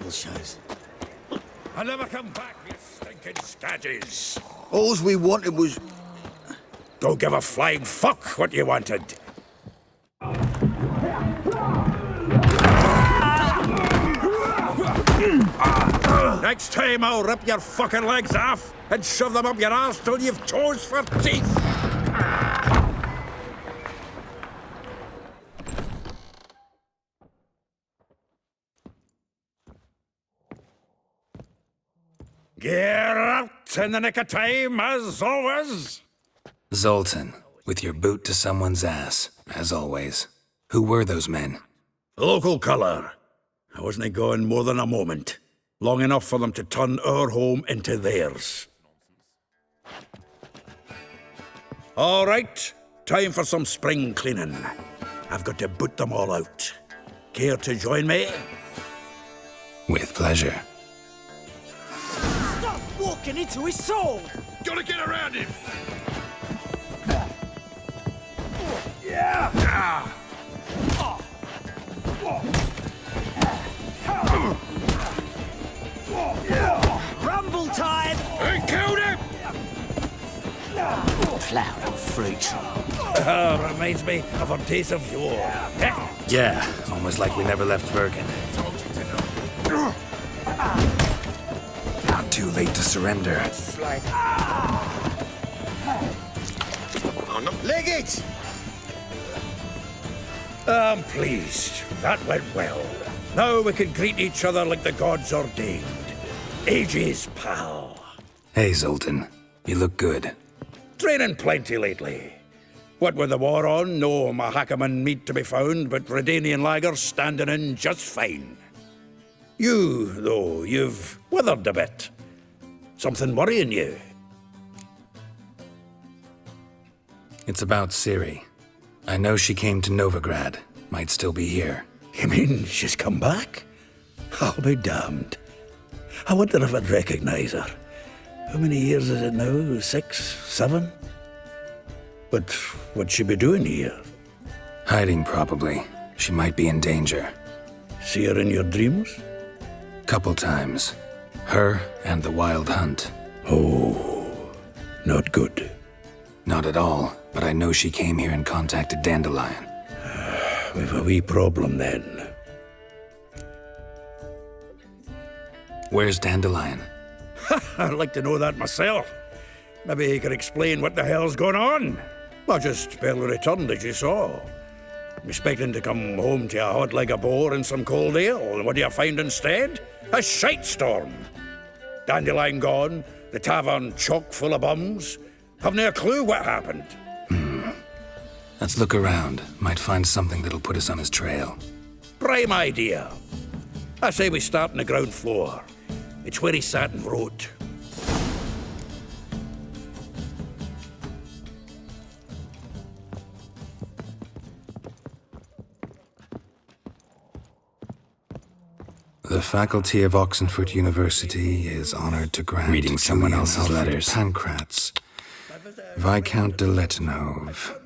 cable shows. I'll never come back, you stinking scadges. All we wanted was... Don't give a flying fuck what you wanted. Next time I'll rip your fucking legs off and shove them up your arse till you've toes for teeth. Get out in the nick of time, as always. Zoltan, with your boot to someone's ass, as always. Who were those men? Local colour. I wasn't gone more than a moment. Long enough for them to turn our home into theirs. All right, time for some spring cleaning. I've got to boot them all out. Care to join me? With pleasure. Stop walking into his soul! Gotta get around him! Rumble time! I killed him! Cloud of fruit. Reminds me of our days of yore. Yeah, almost like we never left Bergen. Not too late to surrender. Leg it! I'm pleased. That went well. Now we can greet each other like the gods ordained. Ages, pal. Hey, Zoltan. You look good. Training plenty lately. What with the war on, no Mahakaman meat to be found, but Redanian lagers standing in just fine. You, though, you've withered a bit. Something worrying you? It's about Ciri. I know she came to Novigrad. Might still be here. You mean she's come back? I'll be damned. I wonder if I'd recognize her. How many years is it now? 6, 7? But what'd she be doing here? Hiding, probably. She might be in danger. See her in your dreams? Couple times. Her and the wild hunt. Oh, not good. Not at all, but I know she came here and contacted Dandelion. We've a wee problem then. Where's Dandelion? I'd like to know that myself. Maybe he could explain what the hell's going on. I just barely returned, as you saw. I'm expecting to come home to a hot like a boar and some cold ale, and what do you find instead? A shite storm. Dandelion gone, the tavern chock full of bums. Haven't a clue what happened. Let's look around. Might find something that'll put us on his trail. Prime idea. I say we start on the ground floor. It's where he sat and wrote. The faculty of Oxenford University is honored to grant reading someone else's letters. Pancratz, Viscount de Letonov,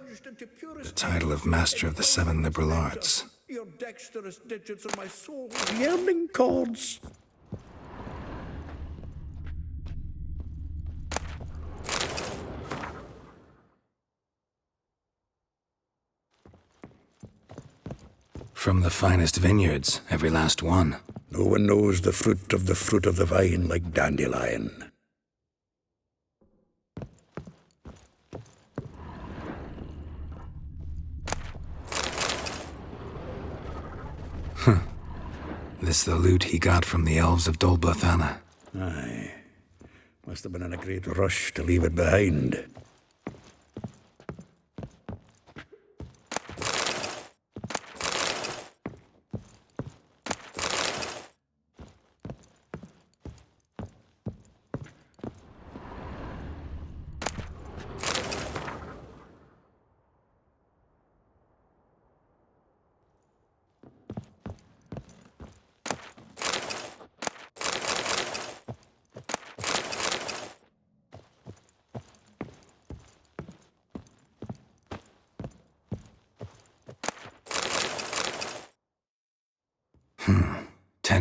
the title of Master of the Seven Liberal Arts. Your dexterous digits of my soul, yearning chords. From the finest vineyards, every last one. No one knows the fruit of the vine like Dandelion. This the loot he got from the elves of Dol Blathanna. Aye. Must have been in a great rush to leave it behind.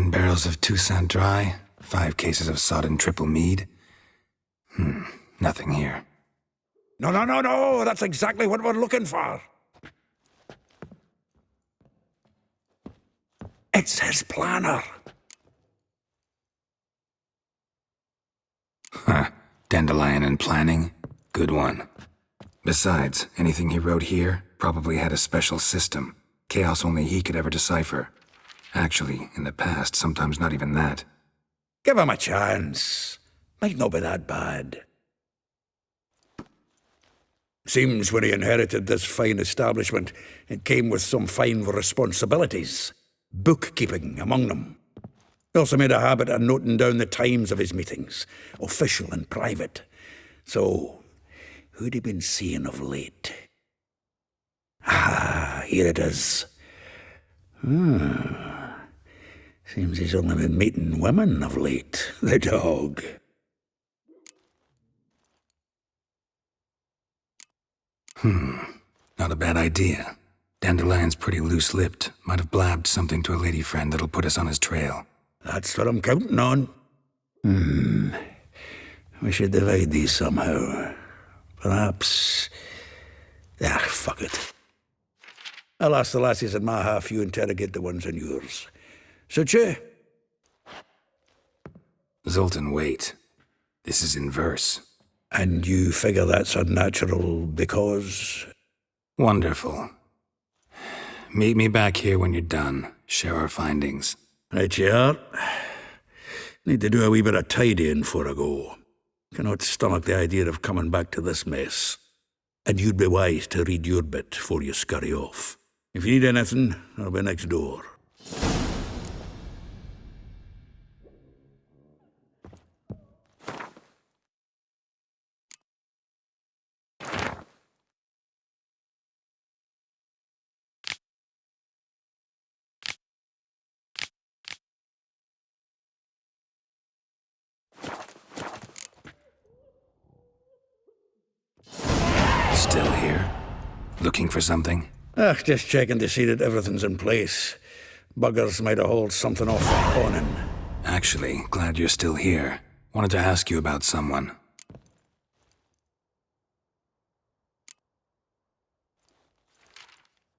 10 barrels of Toussaint Dry, 5 cases of sodden triple mead. Nothing here. No, that's exactly what we're looking for. It's his planner. Dandelion and planning? Good one. Besides, anything he wrote here probably had a special system. Chaos only he could ever decipher. Actually, in the past, sometimes not even that. Give him a chance. Might not be that bad. Seems when he inherited this fine establishment, it came with some fine responsibilities. Bookkeeping among them. He also made a habit of noting down the times of his meetings, official and private. So, who'd he been seeing of late? Ah, here it is. Seems he's only been meeting women of late, the dog. Not a bad idea. Dandelion's pretty loose-lipped. Might have blabbed something to a lady friend that'll put us on his trail. That's what I'm counting on. We should divide these somehow. Perhaps... fuck it. I'll ask the lassies in my half, you interrogate the ones in yours. Suit you? Zoltan, wait. This is in verse. And you figure that's unnatural because... Wonderful. Meet me back here when you're done. Share our findings. Right you are. Need to do a wee bit of tidying before I go. Cannot stomach the idea of coming back to this mess. And you'd be wise to read your bit before you scurry off. If you need anything, I'll be next door. Still here? Looking for something? Just checking to see that everything's in place. Buggers might have hauled something off the awning. Actually, glad you're still here. Wanted to ask you about someone.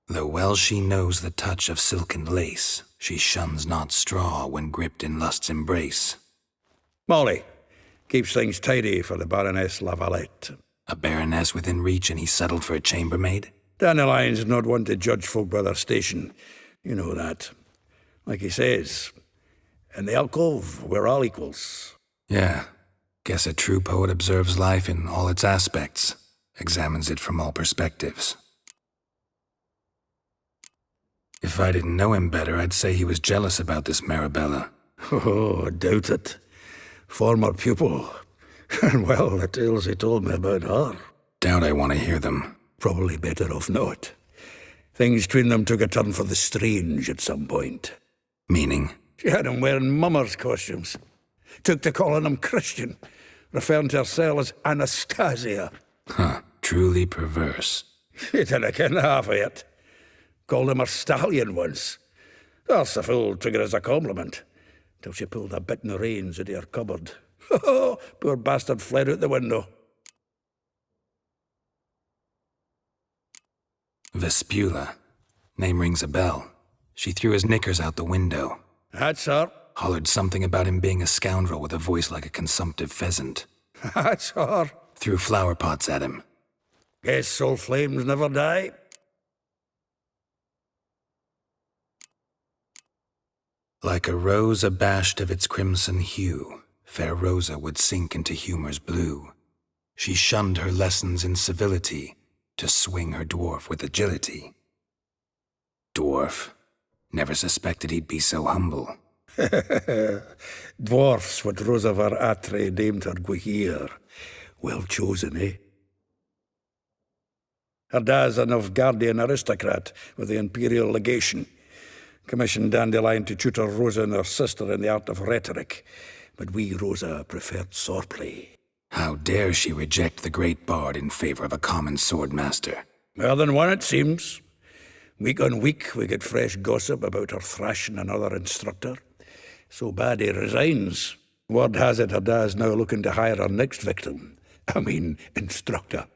Though well she knows the touch of silken lace, she shuns not straw when gripped in lust's embrace. Molly. Keeps things tidy for the Baroness Lavalette. A baroness within reach and he's settled for a chambermaid? Dandelion's not one to judge folk by their station. You know that. Like he says, in the alcove, we're all equals. Yeah. Guess a true poet observes life in all its aspects, examines it from all perspectives. If I didn't know him better, I'd say he was jealous about this Marabella. Oh, I doubt it. Former pupil. And well, the tales he told me about her. Doubt I want to hear them. Probably better off not. Things between them took a turn for the strange at some point. Meaning? She had him wearing mummers' costumes. Took to calling him Christian, referring to herself as Anastasia. Truly perverse. He didn't ken half of it. Called him her stallion once. That's the fool took it as a compliment, till she pulled a bit in the reins out of her cupboard. Poor bastard fled out the window. Vespula. Name rings a bell. She threw his knickers out the window. That's her. Hollered something about him being a scoundrel with a voice like a consumptive pheasant. That's her. Threw flower pots at him. Guess soul flames never die. Like a rose abashed of its crimson hue, fair Rosa would sink into humor's blue. She shunned her lessons in civility to swing her dwarf with agility. Dwarf. Never suspected he'd be so humble. Dwarfs what Rosa var Atre named her Guihir. Well chosen, eh? Her dad's a Novgardian aristocrat with the imperial legation. Commissioned Dandelion to tutor Rosa and her sister in the art of rhetoric, but we, Rosa, preferred swordplay. How dare she reject the great bard in favor of a common swordmaster? More than one, it seems. Week on week, we get fresh gossip about her thrashing another instructor. So bad he resigns. Word has it her dad's now looking to hire her next victim. I mean, instructor.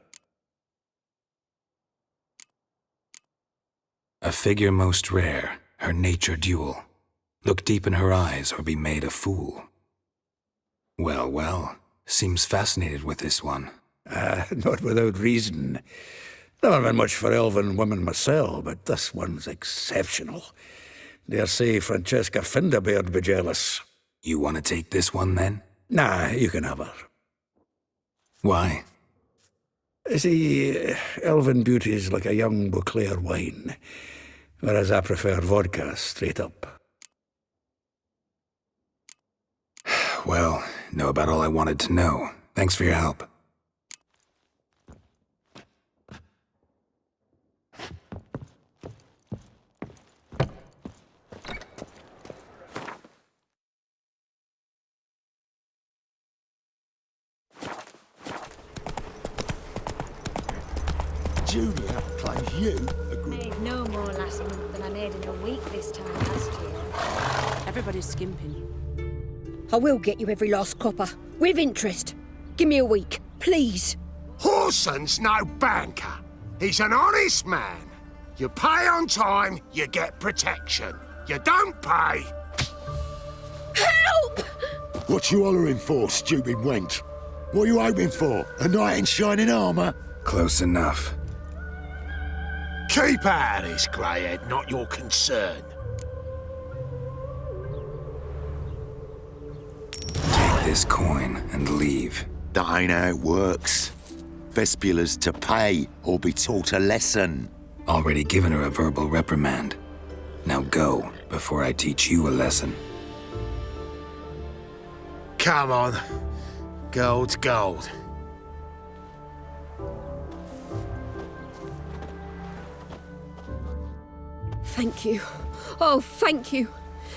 A figure most rare, her nature dual. Look deep in her eyes or be made a fool. Well, well, seems fascinated with this one. Not without reason. Never been much for elven women myself, but this one's exceptional. Dare say Francesca Finderbeard be jealous. You want to take this one, then? Nah, you can have her. Why? See, elven beauty's like a young Beauclair wine, whereas I prefer vodka straight up. Well, know about all I wanted to know. Thanks for your help. Julia claims you agree. Made no more last month than I made in a week this time last year. Everybody's skimping. I will get you every last copper, with interest. Give me a week, please. Horson's no banker. He's an honest man. You pay on time, you get protection. You don't pay. Help! What you hollering for, stupid wench? What are you hoping for? A knight in shining armour? Close enough. Keep out of this, greyhead, not your concern. Take this coin and leave. That ain't how it works. Vespula's to pay or be taught a lesson. Already given her a verbal reprimand. Now go, before I teach you a lesson. Come on. Gold's gold. Thank you. Oh, thank you.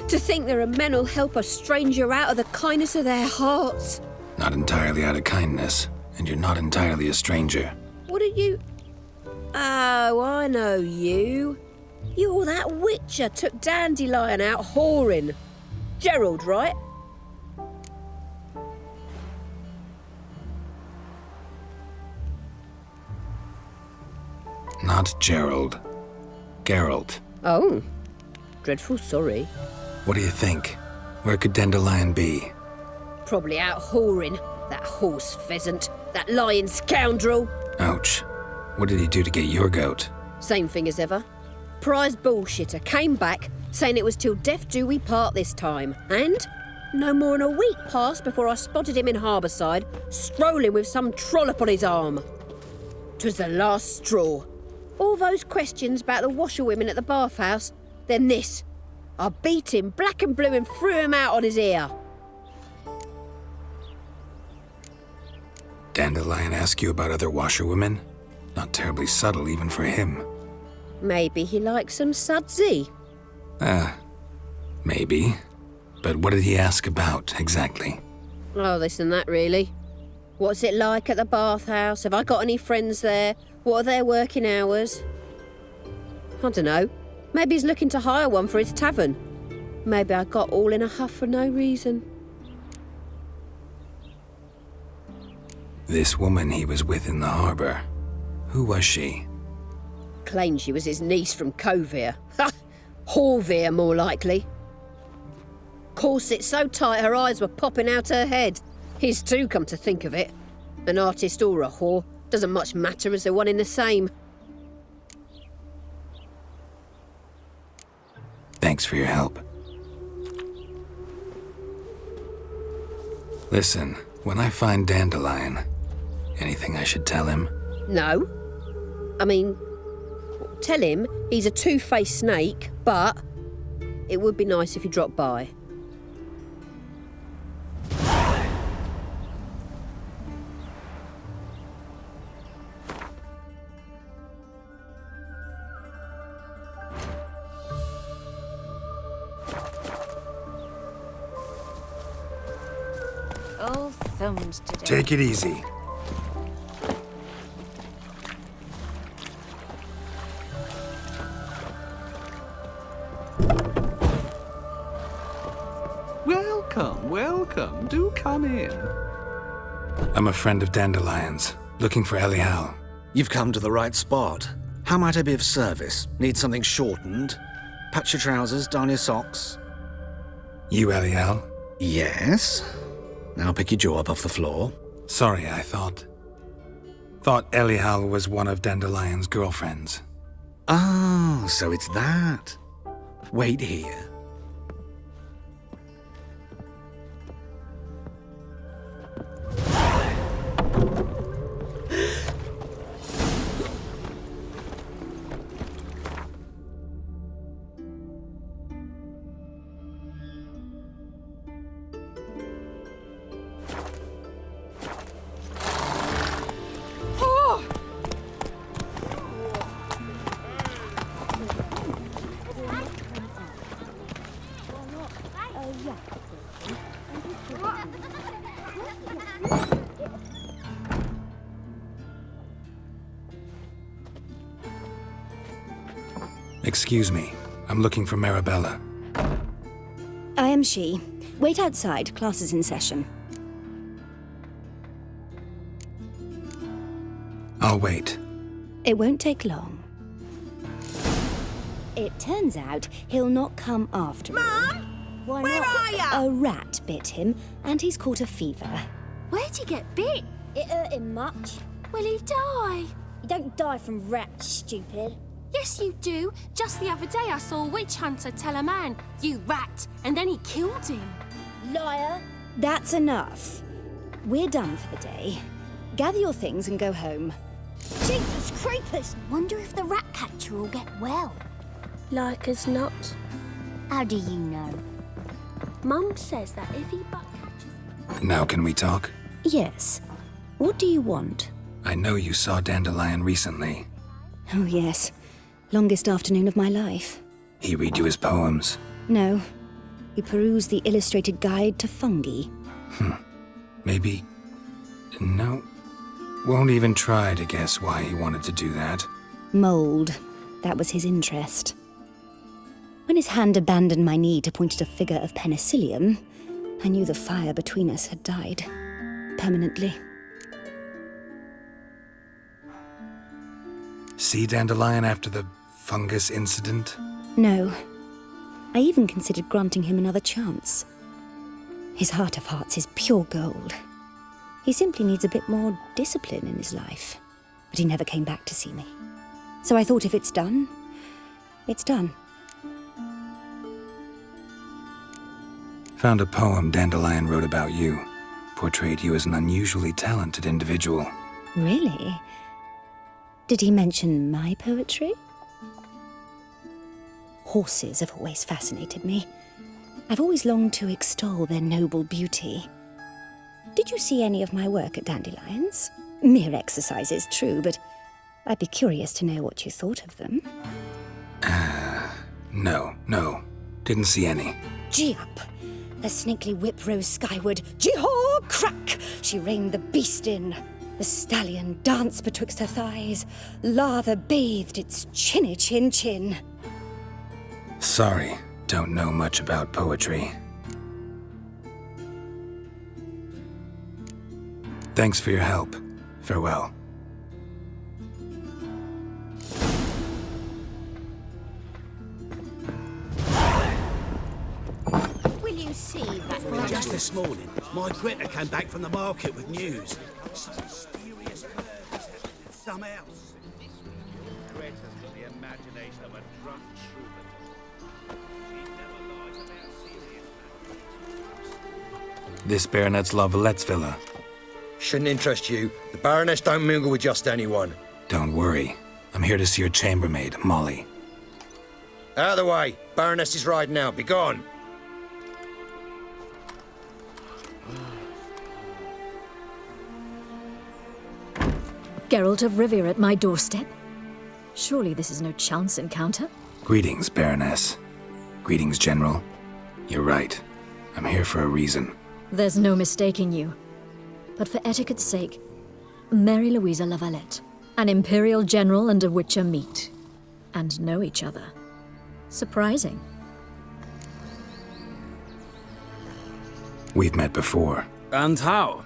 To think there are men who'll help a stranger out of the kindness of their hearts. Not entirely out of kindness, and you're not entirely a stranger. What are you... Oh, I know you. You're that witcher took Dandelion out whoring. Gerald, right? Not Gerald. Geralt. Oh. Dreadful sorry. What do you think? Where could Dandelion be? Probably out whoring. That horse pheasant. That lying scoundrel. Ouch. What did he do to get your goat? Same thing as ever. Prize bullshitter came back, saying it was till death do we part this time. And no more than a week passed before I spotted him in Harbourside, strolling with some trollop on his arm. 'Twas the last straw. All those questions about the washerwomen at the bathhouse, then this. I beat him black and blue and threw him out on his ear. Dandelion ask you about other washerwomen? Not terribly subtle even for him. Maybe he likes some sudsy. Maybe. But what did he ask about, exactly? Oh, this and that, really. What's it like at the bathhouse? Have I got any friends there? What are their working hours? I don't know. Maybe he's looking to hire one for his tavern. Maybe I got all in a huff for no reason. This woman he was with in the harbour. Who was she? Claimed she was his niece from Kovir. Ha! Horvir, more likely. Corset so tight her eyes were popping out her head. His too, come to think of it. An artist or a whore. Doesn't much matter as they're one in the same. Thanks for your help. Listen, when I find Dandelion, anything I should tell him? No. I mean, tell him he's a two-faced snake, but it would be nice if he dropped by. All thumbs today. Take it easy. We'll Welcome, welcome. Do come in. I'm a friend of Dandelion's, looking for Elial. You've come to the right spot. How might I be of service? Need something shortened? Patch your trousers, darn your socks. You Elial? Yes. Now pick your jaw up off the floor. Sorry, I thought Elial was one of Dandelion's girlfriends. Oh, so it's that. Wait here. Excuse me, I'm looking for Marabella. I am she. Wait outside, class is in session. I'll wait. It won't take long. It turns out he'll not come after all. Mum! Why Where not? are ya? A rat bit him, and he's caught a fever. Where'd he get bit? It hurt him much. Will he die? You don't die from rats, stupid. Yes, you do. Just the other day I saw a witch hunter tell a man, "You rat," and then he killed him. Liar. That's enough. We're done for the day. Gather your things and go home. Jeepers creepers! Wonder if the rat catcher will get well. Like as not. How do you know? Mum says that if he butt catches... Now can we talk? Yes. What do you want? I know you saw Dandelion recently. Oh, yes. Longest afternoon of my life. He read you his poems? No. He perused the illustrated guide to fungi. Maybe... No. Won't even try to guess why he wanted to do that. Mold. That was his interest. When his hand abandoned my knee to point at a figure of penicillium, I knew the fire between us had died. Permanently. See Dandelion after the fungus incident? No. I even considered granting him another chance. His heart of hearts is pure gold. He simply needs a bit more discipline in his life. But he never came back to see me. So I thought if it's done, it's done. Found a poem Dandelion wrote about you. Portrayed you as an unusually talented individual. Really? Did he mention my poetry? Horses have always fascinated me. I've always longed to extol their noble beauty. Did you see any of my work at Dandelion's? Mere exercises, true, but I'd be curious to know what you thought of them. No. Didn't see any. Gee up! The snakely whip rose skyward. Jee-haw! Crack! She reined the beast in. The stallion danced betwixt her thighs. Lather bathed its chinny chin. Sorry, don't know much about poetry. Thanks for your help. Farewell. Will you see that? Just this morning, my Greta came back from the market with news. Some mysterious bird some else. Greta's got the imagination of a drunk troubadour. She never lies about serious matters. This baronet's La Vallette's villa. Shouldn't interest you. The Baroness don't mingle with just anyone. Don't worry. I'm here to see your chambermaid, Molly. Out of the way. Baroness is riding out. Be gone. Geralt of Rivia at my doorstep? Surely this is no chance encounter? Greetings, Baroness. Greetings, General. You're right. I'm here for a reason. There's no mistaking you. But for etiquette's sake, Mary Louisa La Valette, an Imperial General and a Witcher meet. And know each other. Surprising. We've met before. And how?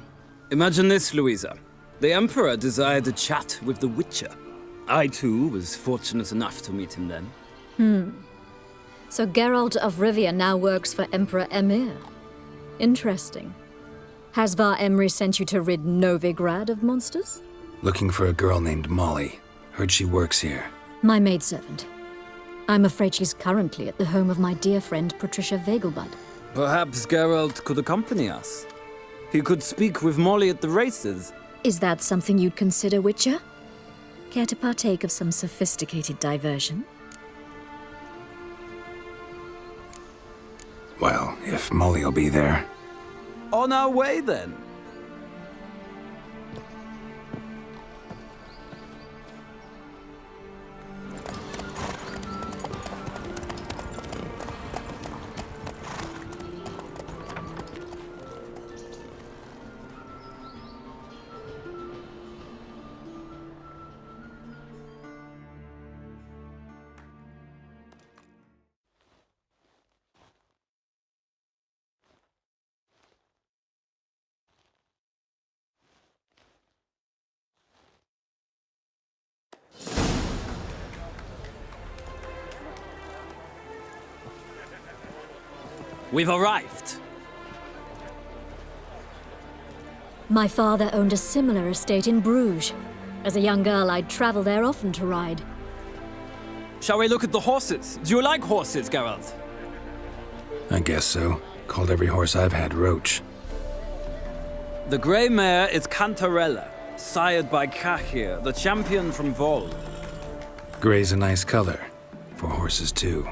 Imagine this, Louisa. The Emperor desired a chat with the Witcher. I, too, was fortunate enough to meet him then. So Geralt of Rivia now works for Emperor Emir. Interesting. Has Var Emry sent you to rid Novigrad of monsters? Looking for a girl named Molly. Heard she works here. My maidservant. I'm afraid she's currently at the home of my dear friend Patricia Vegelbud. Perhaps Geralt could accompany us. He could speak with Molly at the races. Is that something you'd consider, Witcher? Care to partake of some sophisticated diversion? Well, if Molly'll be there. On our way, then. We've arrived. My father owned a similar estate in Bruges. As a young girl, I'd travel there often to ride. Shall we look at the horses? Do you like horses, Geralt? I guess so. Called every horse I've had Roach. The grey mare is Cantarella, sired by Cahir, the champion from Vol. Grey's a nice color. For horses, too.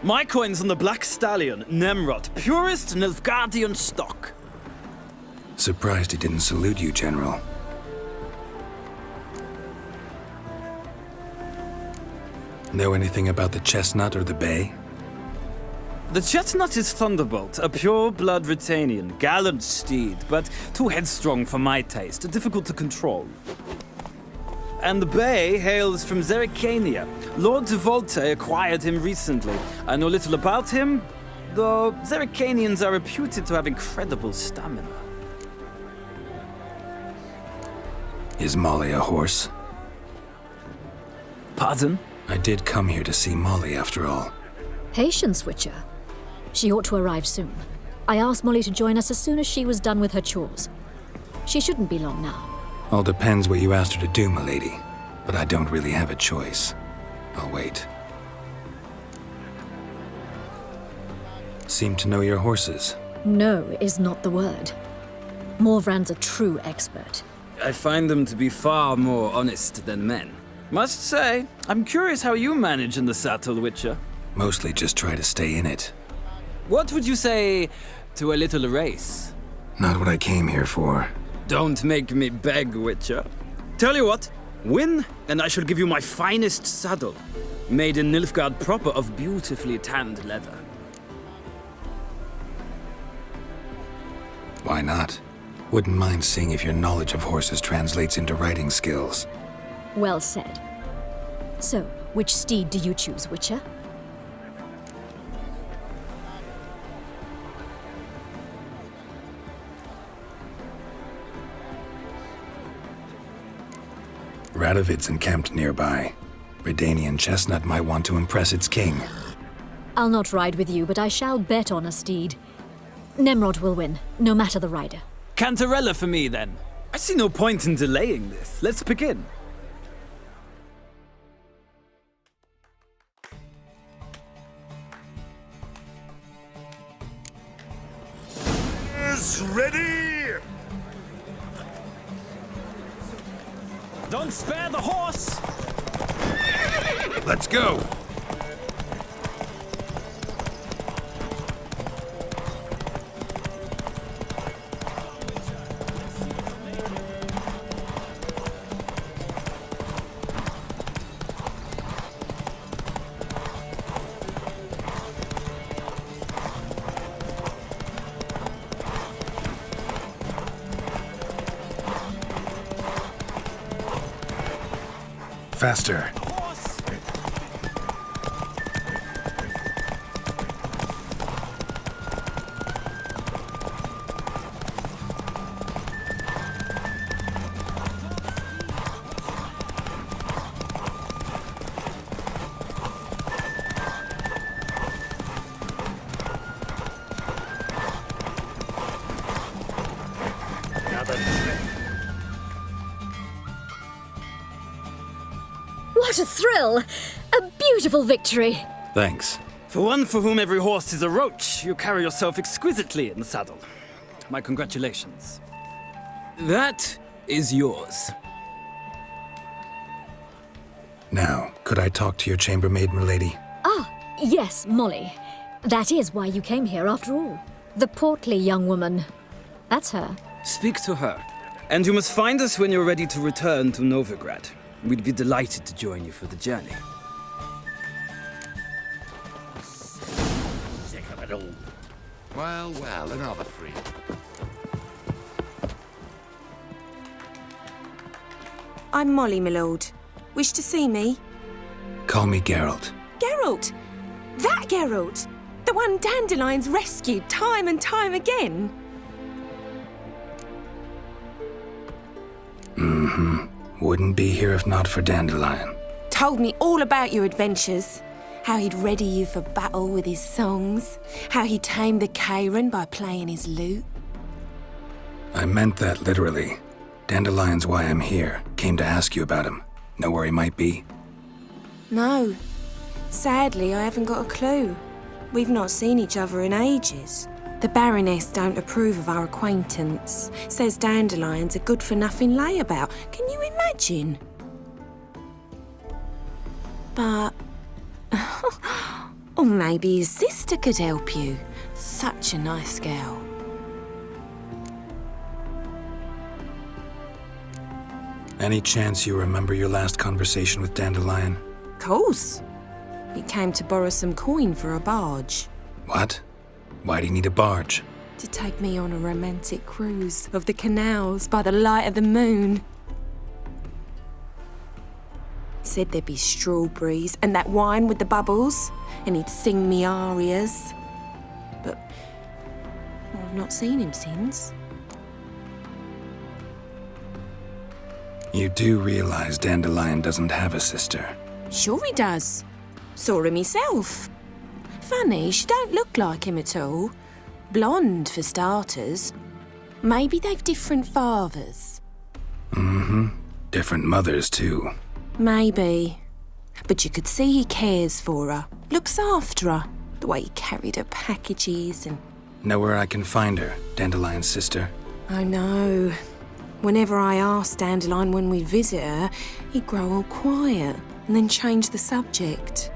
My coin's on the Black Stallion, Nemrod, purest Nilfgaardian stock. Surprised he didn't salute you, General. Know anything about the chestnut or the bay? The chestnut is Thunderbolt, a pure-blood Britannian, gallant steed, but too headstrong for my taste, difficult to control. And the bay hails from Zerrikania. Lord de Volte acquired him recently. I know little about him, though Zerrikanians are reputed to have incredible stamina. Is Molly a horse? Pardon? I did come here to see Molly, after all. Patience, Witcher. She ought to arrive soon. I asked Molly to join us as soon as she was done with her chores. She shouldn't be long now. All depends what you asked her to do, milady. But I don't really have a choice. I'll wait. Seem to know your horses. No is not the word. Morvran's a true expert. I find them to be far more honest than men. Must say, I'm curious how you manage in the saddle, Witcher. Mostly just try to stay in it. What would you say to a little race? Not what I came here for. Don't make me beg, Witcher. Tell you what, win, and I shall give you my finest saddle. Made in Nilfgaard proper of beautifully tanned leather. Why not? Wouldn't mind seeing if your knowledge of horses translates into riding skills. Well said. So, which steed do you choose, Witcher? Radovid's encamped nearby. Redanian chestnut might want to impress its king. I'll not ride with you, but I shall bet on a steed. Nemrod will win, no matter the rider. Cantarella for me, then. I see no point in delaying this. Let's begin. Is ready! Don't spare the horse! Let's go! Faster. What a thrill! A beautiful victory! Thanks. For one for whom every horse is a roach, you carry yourself exquisitely in the saddle. My congratulations. That is yours. Now, could I talk to your chambermaid, milady? Ah, yes, Molly. That is why you came here after all. The portly young woman. That's her. Speak to her. And you must find us when you're ready to return to Novigrad. We'd be delighted to join you for the journey. Sick of it all. Well, well, another free. I'm Molly, my lord. Wish to see me? Call me Geralt. Geralt! That Geralt! The one Dandelion's rescued time and time again! Wouldn't be here if not for Dandelion. Told me all about your adventures. How he'd ready you for battle with his songs. How he tamed the Karen by playing his lute. I meant that literally. Dandelion's why I'm here. Came to ask you about him. Know where he might be? No. Sadly, I haven't got a clue. We've not seen each other in ages. The Baroness don't approve of our acquaintance. Says Dandelion's a good-for-nothing layabout. Can you imagine? But... or maybe his sister could help you. Such a nice girl. Any chance you remember your last conversation with Dandelion? Course. He came to borrow some coin for a barge. What? Why'd he need a barge? To take me on a romantic cruise of the canals by the light of the moon. Said there'd be strawberries and that wine with the bubbles, and he'd sing me arias. But I've not seen him since. You do realize Dandelion doesn't have a sister? Sure he does. Saw him myself. Funny, she don't look like him at all. Blonde, for starters. Maybe they've different fathers. Different mothers, too. Maybe. But you could see he cares for her. Looks after her. The way he carried her packages and... Know where I can find her, Dandelion's sister? I know. Whenever I asked Dandelion when we'd visit her, he'd grow all quiet and then change the subject.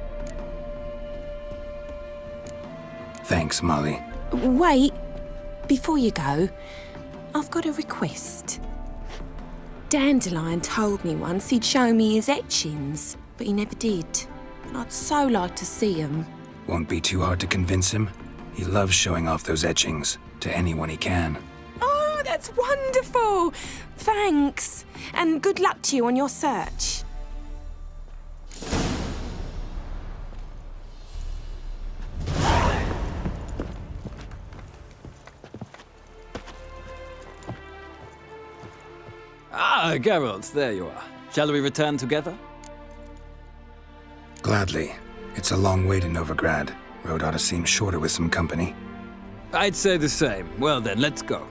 Thanks, Molly. Wait. Before you go, I've got a request. Dandelion told me once he'd show me his etchings, but he never did. And I'd so like to see them. Won't be too hard to convince him. He loves showing off those etchings to anyone he can. Oh, that's wonderful! Thanks. And good luck to you on your search. Ah, Geralt, there you are. Shall we return together? Gladly. It's a long way to Novigrad. Road ought to seem shorter with some company. I'd say the same. Well then, let's go.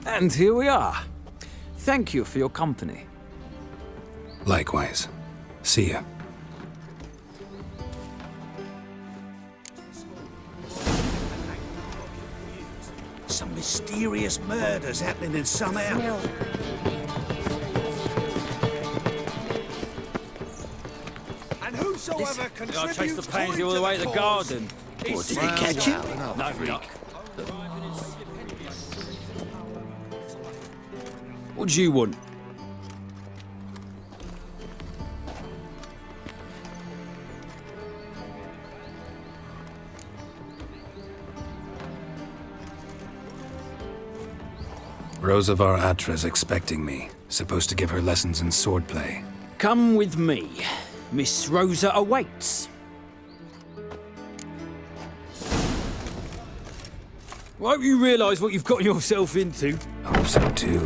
And here we are. Thank you for your company. Likewise. See ya. Some mysterious murders happening in some house. And whosoever contributes I'll chase the pansy all the way to the garden. What, did he catch him? No, not. What do you want? Rosavar Atra's expecting me. Supposed to give her lessons in swordplay. Come with me. Miss Rosa awaits. I hope you realise what you've got yourself into. I hope so too.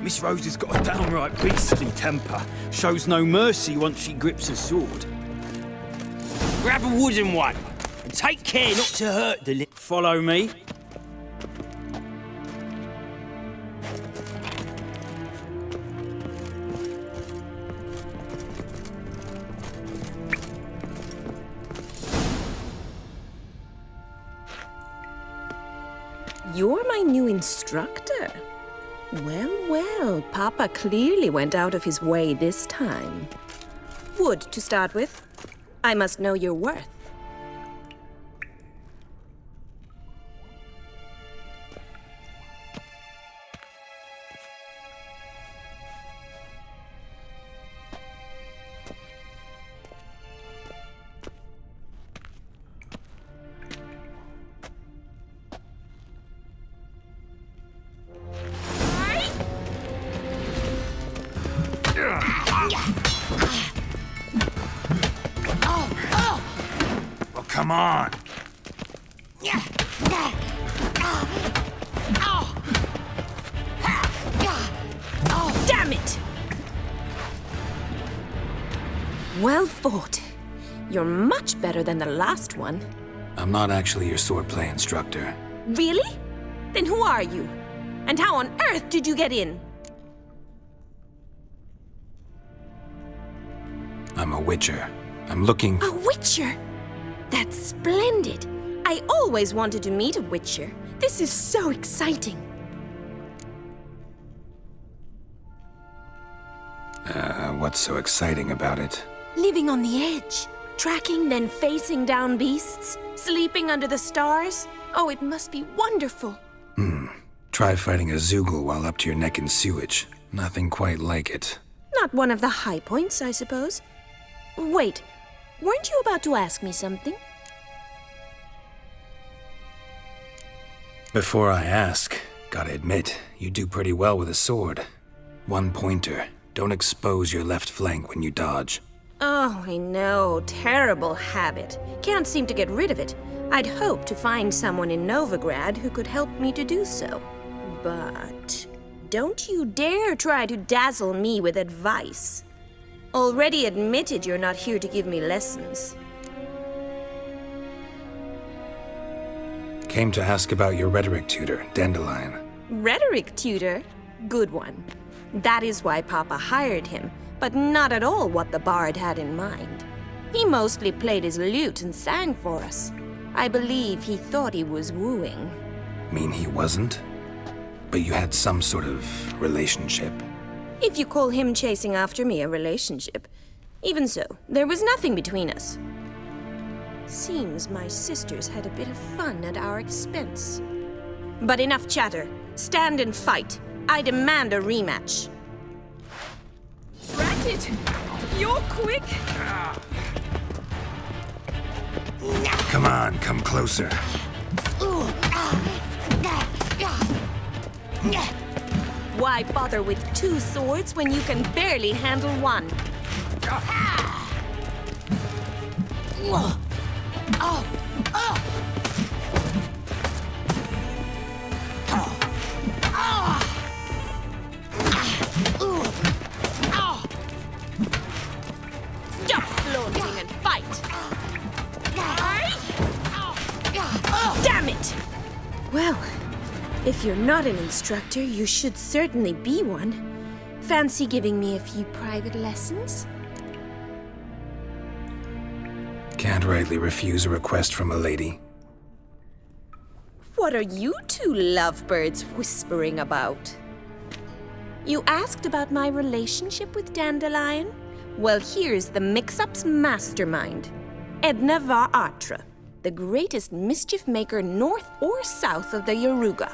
Miss Rose has got a downright beastly temper. Shows no mercy once she grips a sword. Grab a wooden one, and take care not to hurt the lip. Follow me. You're my new instructor. Well, well, Papa clearly went out of his way this time. Wood, to start with. I must know your worth. Well, come on. Damn it! Well fought. You're much better than the last one. I'm not actually your swordplay instructor. Really? Then who are you? And how on earth did you get in? I'm a witcher. I'm looking for... A witcher? That's splendid. I always wanted to meet a witcher. This is so exciting. What's so exciting about it? Living on the edge. Tracking, then facing down beasts. Sleeping under the stars. Oh, it must be wonderful. Try fighting a Zoogle while up to your neck in sewage. Nothing quite like it. Not one of the high points, I suppose. Wait, weren't you about to ask me something? Before I ask, gotta admit, you do pretty well with a sword. One pointer. Don't expose your left flank when you dodge. Oh, I know. Terrible habit. Can't seem to get rid of it. I'd hoped to find someone in Novigrad who could help me to do so. But don't you dare try to dazzle me with advice. Already admitted you're not here to give me lessons. Came to ask about your rhetoric tutor, Dandelion. Rhetoric tutor? Good one. That is why Papa hired him, but not at all what the bard had in mind. He mostly played his lute and sang for us. I believe he thought he was wooing. Mean he wasn't? But you had some sort of relationship. If you call him chasing after me a relationship. Even so, there was nothing between us. Seems my sisters had a bit of fun at our expense. But enough chatter. Stand and fight. I demand a rematch. Ratted! You're quick! Come on, come closer. Why bother with two swords when you can barely handle one? Stop flaunting and fight! Damn it! Well, if you're not an instructor, you should certainly be one. Fancy giving me a few private lessons? Can't rightly refuse a request from a lady. What are you two lovebirds whispering about? You asked about my relationship with Dandelion? Well, here's the mix-up's mastermind. Edna var Atra, the greatest mischief maker north or south of the Yaruga.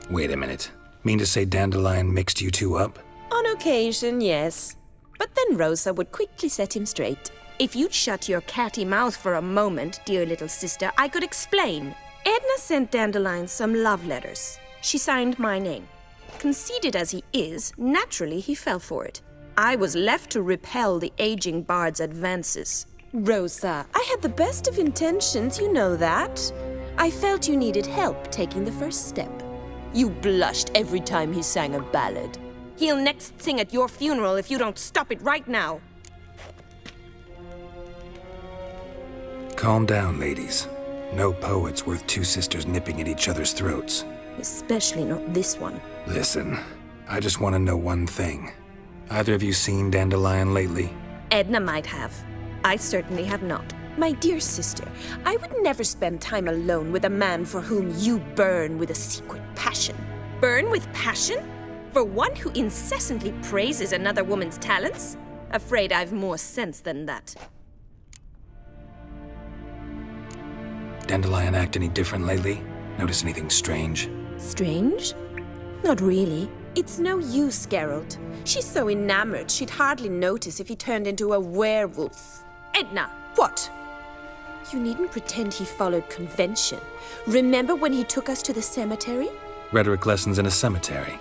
Wait a minute. Mean to say Dandelion mixed you two up? On occasion, yes. But then Rosa would quickly set him straight. If you'd shut your catty mouth for a moment, dear little sister, I could explain. Edna sent Dandelion some love letters. She signed my name. Conceited as he is, naturally he fell for it. I was left to repel the aging bard's advances. Rosa, I had the best of intentions, you know that. I felt you needed help taking the first step. You blushed every time he sang a ballad. He'll next sing at your funeral if you don't stop it right now. Calm down, ladies. No poet's worth two sisters nipping at each other's throats. Especially not this one. Listen, I just want to know one thing. Either of you seen Dandelion lately? Edna might have. I certainly have not. My dear sister, I would never spend time alone with a man for whom you burn with a secret passion. Burn with passion? For one who incessantly praises another woman's talents? Afraid I've more sense than that. Dandelion act any different lately? Notice anything strange? Strange? Not really. It's no use, Geralt. She's so enamored she'd hardly notice if he turned into a werewolf. Edna! What? You needn't pretend he followed convention. Remember when he took us to the cemetery? Rhetoric lessons in a cemetery.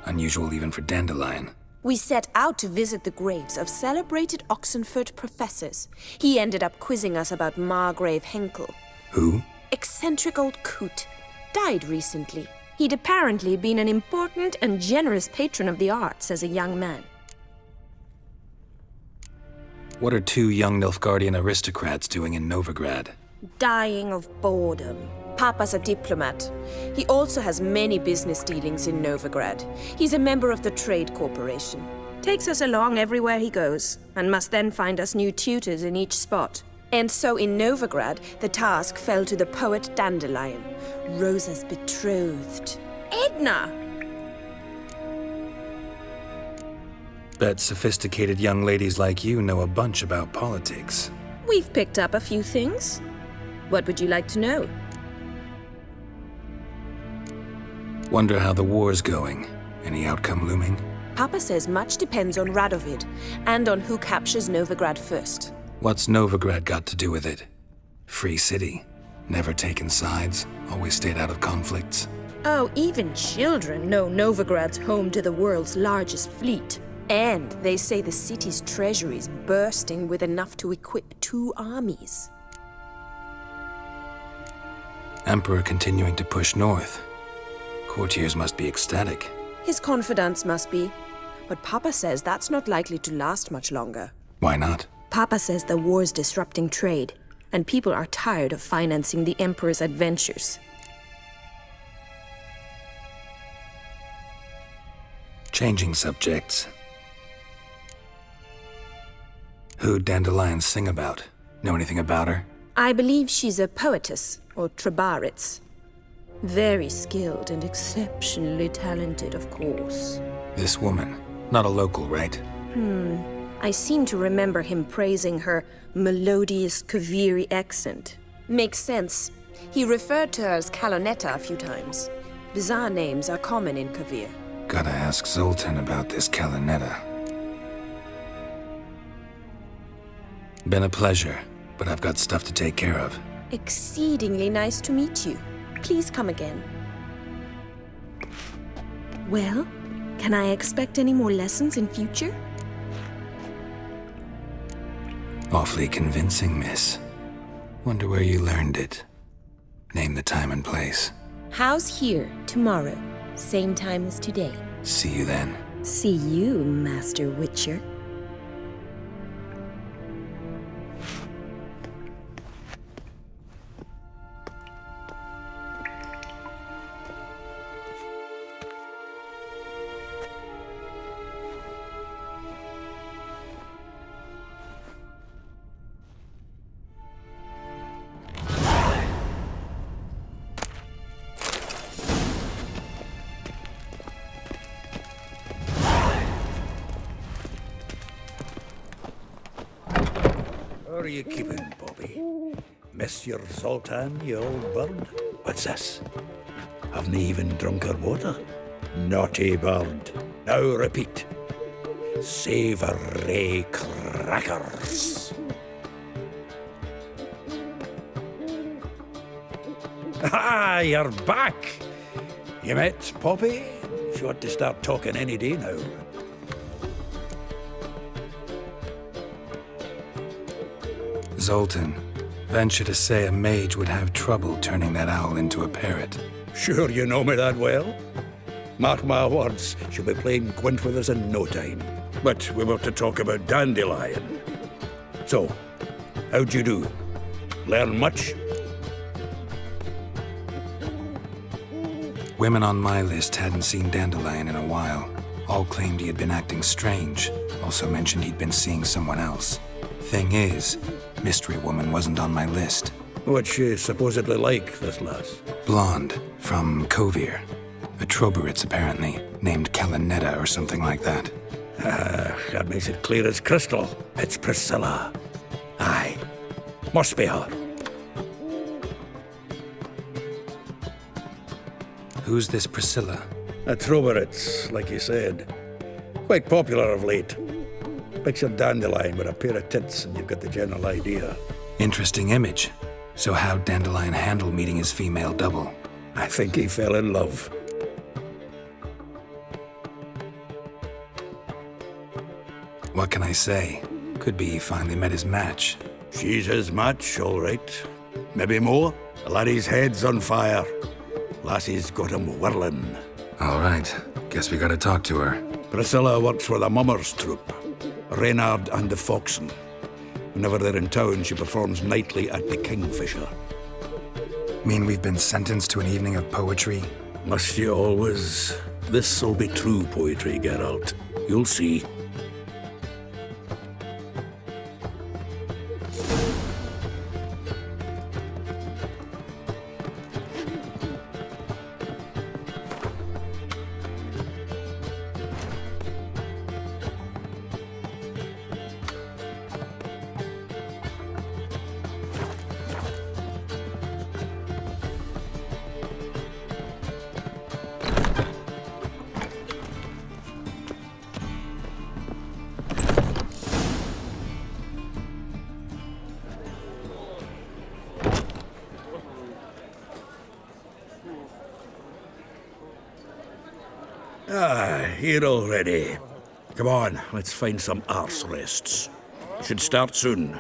Unusual even for Dandelion. We set out to visit the graves of celebrated Oxenford professors. He ended up quizzing us about Margrave Henkel. Who? Eccentric old coot. Died recently. He'd apparently been an important and generous patron of the arts as a young man. What are two young Nilfgaardian aristocrats doing in Novigrad? Dying of boredom. Papa's a diplomat. He also has many business dealings in Novigrad. He's a member of the Trade Corporation. Takes us along everywhere he goes, and must then find us new tutors in each spot. And so in Novigrad, the task fell to the poet Dandelion, Rosa's betrothed. Edna! Bet sophisticated young ladies like you know a bunch about politics. We've picked up a few things. What would you like to know? Wonder how the war's going. Any outcome looming? Papa says much depends on Radovid, and on who captures Novigrad first. What's Novigrad got to do with it? Free city. Never taken sides. Always stayed out of conflicts. Oh, even children know Novigrad's home to the world's largest fleet. And they say the city's treasury's bursting with enough to equip 2 armies. Emperor continuing to push north. Courtiers must be ecstatic. His confidants must be. But Papa says that's not likely to last much longer. Why not? Papa says the war's disrupting trade, and people are tired of financing the Emperor's adventures. Changing subjects. Who'd Dandelion sing about? Know anything about her? I believe she's a poetess, or trabaritz. Very skilled and exceptionally talented, of course. This woman. Not a local, right? I seem to remember him praising her melodious Kaviri accent. Makes sense. He referred to her as Calonetta a few times. Bizarre names are common in Kavir. Gotta ask Zoltan about this Calonetta. Been a pleasure, but I've got stuff to take care of. Exceedingly nice to meet you. Please come again. Well, can I expect any more lessons in future? Awfully convincing, miss. Wonder where you learned it. Name the time and place. House here, tomorrow. Same time as today. See you then. See you, Master Witcher. How are you keeping, Bobby? Monsieur Zoltan, you old bird? What's this? Haven't even drunk her water? Naughty bird. Now repeat. Savoury crackers. Ah, you're back. You met Poppy? She ought to start talking any day now. Zoltan, venture to say a mage would have trouble turning that owl into a parrot. Sure you know me that well? Mark my words, she'll be playing quint with us in no time. But we were to talk about Dandelion. So, how'd you do? Learn much? Women on my list hadn't seen Dandelion in a while. All claimed he had been acting strange. Also mentioned he'd been seeing someone else. Thing is, Mystery Woman wasn't on my list. What's she supposedly like, this lass? Blonde, from Kovir. A Troberitz, apparently, named Kalanetta or something like that. That makes it clear as crystal. It's Priscilla. Aye. Must be her. Who's this Priscilla? A Troberitz, like you said. Quite popular of late. Picture Dandelion with a pair of tits and you've got the general idea. Interesting image. So how'd Dandelion handle meeting his female double? I think he fell in love. What can I say? Could be he finally met his match. She's his match, all right. Maybe more. The laddie's head's on fire. Lassie's got him whirling. All right. Guess we gotta talk to her. Priscilla works with a mummers troupe. Reynard and the Foxen. Whenever they're in town, she performs nightly at the Kingfisher. Mean we've been sentenced to an evening of poetry? Must you always? This'll be true poetry, Geralt. You'll see. Here already. Come on, let's find some arse rests. Should start soon.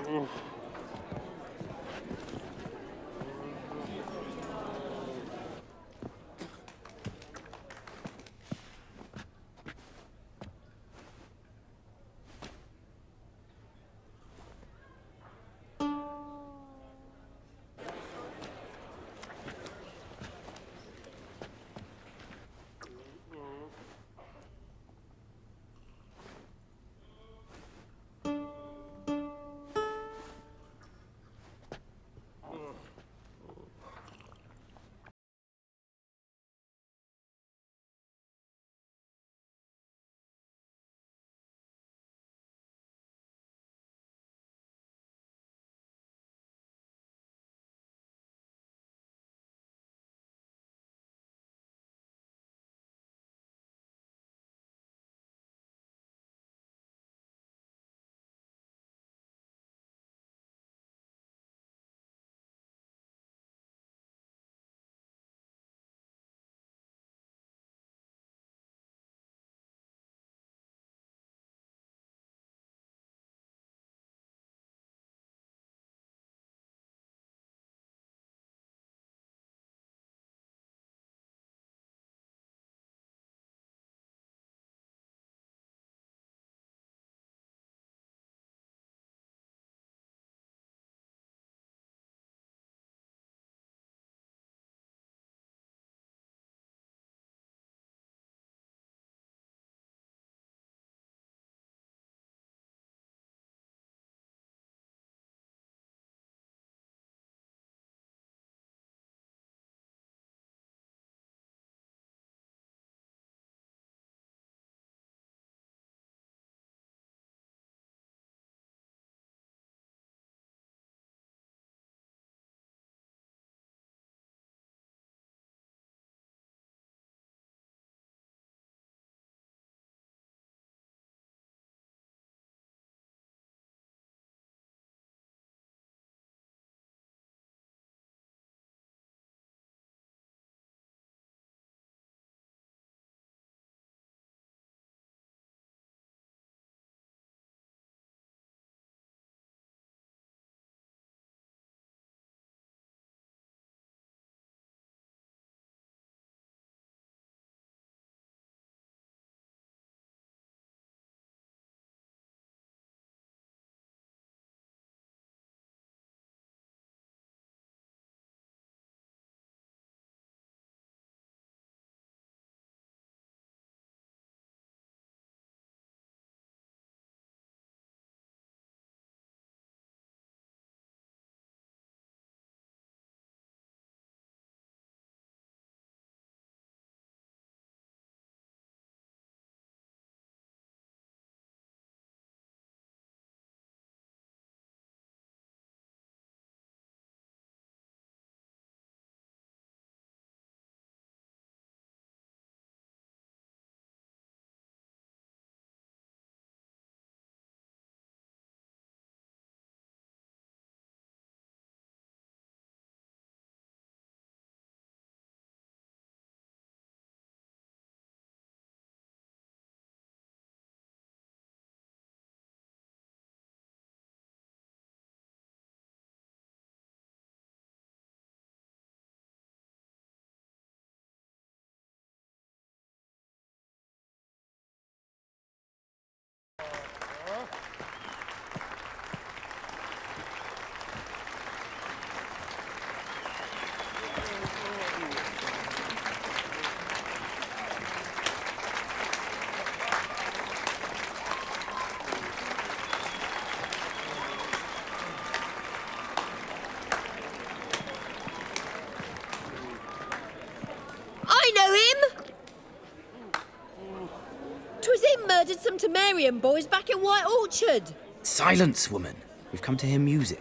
Sumerian boys back in White Orchard. Silence, woman. We've come to hear music.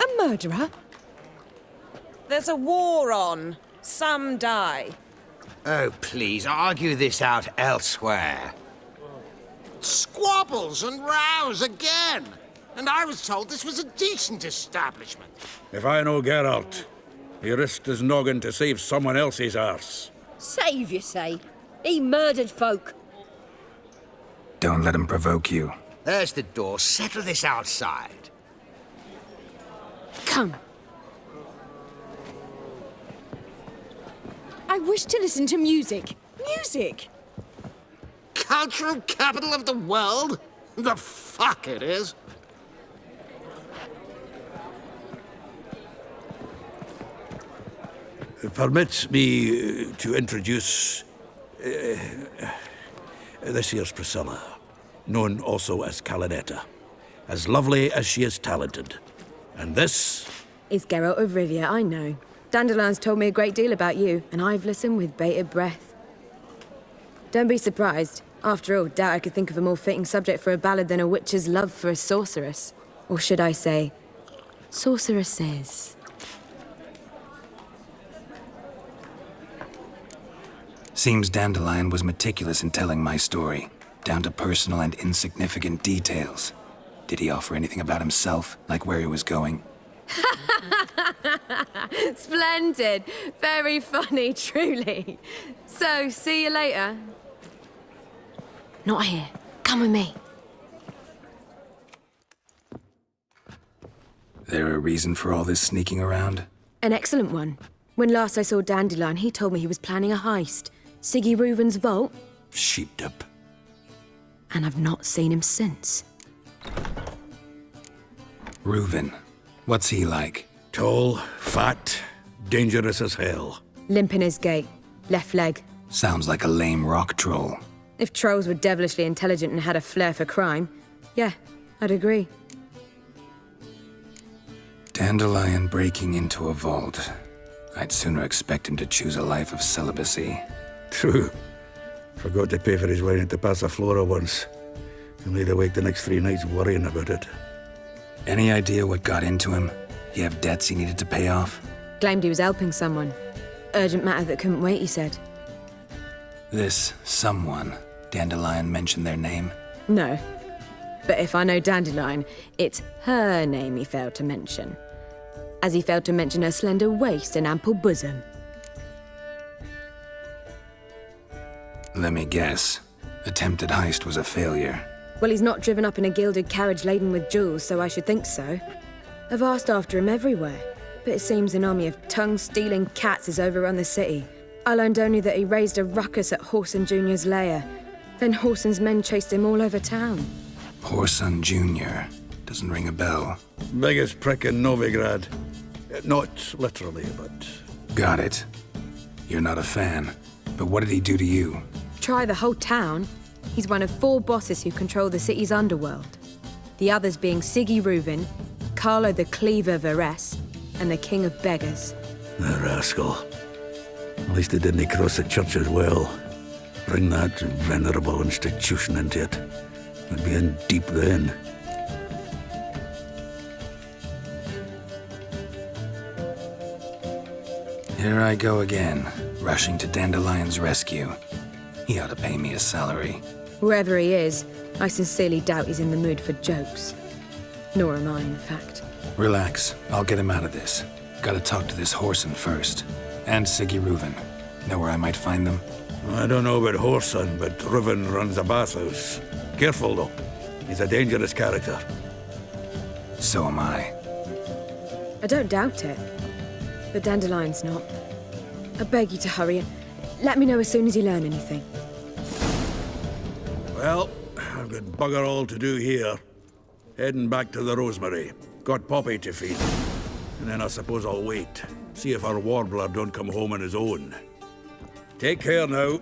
A murderer? There's a war on. Some die. Oh, please, argue this out elsewhere. Squabbles and rows again. And I was told this was a decent establishment. If I know Geralt, he risked his noggin to save someone else's arse. Save, you say? He murdered folk. Don't let him provoke you. There's the door. Settle this outside. Come. I wish to listen to music. Music! Cultural capital of the world? The fuck it is. Permit me to introduce this here's Priscilla, known also as Calinetta, as lovely as she is talented. And this is Geralt of Rivia, I know. Dandelion's told me a great deal about you, and I've listened with bated breath. Don't be surprised. After all, doubt I could think of a more fitting subject for a ballad than a witch's love for a sorceress. Or should I say, sorceresses. Seems Dandelion was meticulous in telling my story, down to personal and insignificant details. Did he offer anything about himself, like where he was going? Splendid. Very funny, truly. So, see you later. Not here. Come with me. There a reason for all this sneaking around? An excellent one. When last I saw Dandelion, he told me he was planning a heist. Siggy Reuven's vault. Sheep-dip. And I've not seen him since. Reuven. What's he like? Tall, fat, dangerous as hell. Limp in his gait. Left leg. Sounds like a lame rock troll. If trolls were devilishly intelligent and had a flair for crime, yeah, I'd agree. Dandelion breaking into a vault. I'd sooner expect him to choose a life of celibacy. True. Forgot to pay for his wine at the Passaflora once. And laid awake the next 3 nights worrying about it. Any idea what got into him? He have debts he needed to pay off? Claimed he was helping someone. Urgent matter that couldn't wait, he said. This someone, Dandelion mentioned their name? No. But if I know Dandelion, it's her name he failed to mention. As he failed to mention her slender waist and ample bosom. Let me guess. Attempted heist was a failure. Well, he's not driven up in a gilded carriage laden with jewels, so I should think so. I've asked after him everywhere, but it seems an army of tongue-stealing cats has overrun the city. I learned only that he raised a ruckus at Whoreson Jr.'s lair. Then Whoreson's men chased him all over town. Whoreson Jr. Doesn't ring a bell. Biggest prick in Novigrad. Not literally, but... Got it. You're not a fan. But what did he do to you? Try the whole town. He's one of 4 bosses who control the city's underworld. The others being Siggy Reuven, Carlo the Cleaver Varese, and the King of Beggars. The rascal. At least he didn't cross the church as well. Bring that venerable institution into it. We'd be in deep then. Here I go again, rushing to Dandelion's rescue. He ought to pay me a salary. Whoever he is, I sincerely doubt he's in the mood for jokes. Nor am I, in fact. Relax, I'll get him out of this. Gotta talk to this Whoreson first. And Siggy Reuven. Know where I might find them? I don't know about Whoreson, but Reuven runs a bathhouse. Careful, though. He's a dangerous character. So am I. I don't doubt it. But Dandelion's not. I beg you to hurry and let me know as soon as you learn anything. Well, I've got bugger all to do here. Heading back to the Rosemary. Got Poppy to feed. And then I suppose I'll wait. See if our warbler don't come home on his own. Take care now.